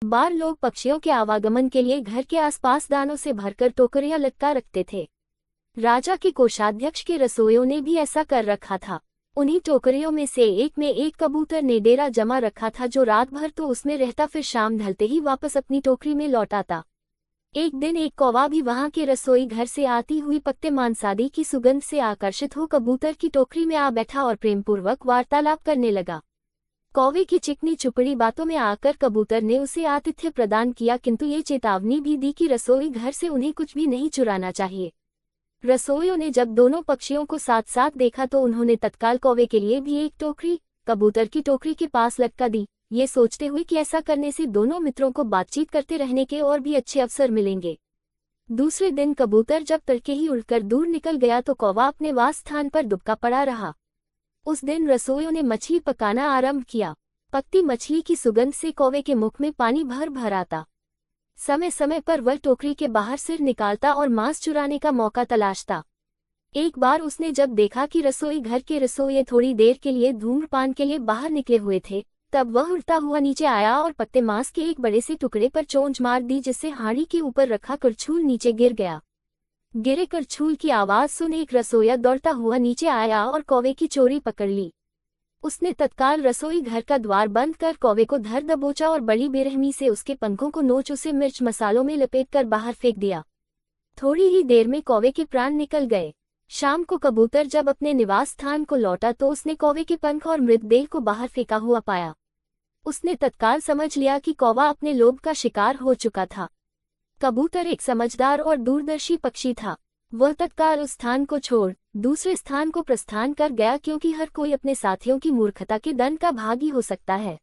बार लोग पक्षियों के आवागमन के लिए घर के आसपास दानों से भरकर टोकरियां लटका रखते थे। राजा के कोषाध्यक्ष के रसोइयों ने भी ऐसा कर रखा था। उन्हीं टोकरियों में से एक में एक कबूतर ने डेरा जमा रखा था, जो रात भर तो उसमें रहता, फिर शाम ढलते ही वापस अपनी टोकरी में लौट आता। एक दिन एक कौवा भी वहां के रसोई घर से आती हुई पकते मांसादी की सुगंध से आकर्षित हो कबूतर की टोकरी में आ बैठा और प्रेमपूर्वक वार्तालाप करने लगा। कौवे की चिकनी चुपड़ी बातों में आकर कबूतर ने उसे आतिथ्य प्रदान किया, किंतु ये चेतावनी भी दी कि रसोई घर से उन्हें कुछ भी नहीं चुराना चाहिए। रसोइयों ने जब दोनों पक्षियों को साथ साथ देखा तो उन्होंने तत्काल कौवे के लिए भी एक टोकरी कबूतर की टोकरी के पास लटका दी, ये सोचते हुए कि ऐसा करने से दोनों मित्रों को बातचीत करते रहने के और भी अच्छे अवसर मिलेंगे। दूसरे दिन कबूतर जब तड़के ही उड़कर दूर निकल गया तो कौवा अपने वास स्थान पर दुबका पड़ा रहा। उस दिन रसोइयों ने मछली पकाना आरंभ किया। पकती मछली की सुगंध से कौवे के मुख में पानी भर भर आता। समय समय पर वह टोकरी के बाहर सिर निकालता और मांस चुराने का मौका तलाशता। एक बार उसने जब देखा कि रसोई घर के रसोइये थोड़ी देर के लिए धूम्रपान के लिए बाहर निकले हुए थे, तब वह उड़ता हुआ नीचे आया और पकते मांस के एक बड़े से टुकड़े पर चोंच मार दी, जिससे हांडी के ऊपर रखा करछूल नीचे गिर गया। गिरे करछूल की आवाज सुन एक रसोइया दौड़ता हुआ नीचे आया और कौवे की चोरी पकड़ ली। उसने तत्काल रसोई घर का द्वार बंद कर कौवे को धर दबोचा और बड़ी बेरहमी से उसके पंखों को नोच उसे मिर्च मसालों में लपेटकर बाहर फेंक दिया। थोड़ी ही देर में कौवे के प्राण निकल गए। शाम को कबूतर जब अपने निवास स्थान को लौटा तो उसने कौवे के पंख और मृतदेह को बाहर फेंका हुआ पाया। उसने तत्काल समझ लिया कि कौवा अपने लोभ का शिकार हो चुका था। कबूतर एक समझदार और दूरदर्शी पक्षी था। वह तत्काल उस स्थान को छोड़ दूसरे स्थान को प्रस्थान कर गया, क्योंकि हर कोई अपने साथियों की मूर्खता के दंड का भागी हो सकता है।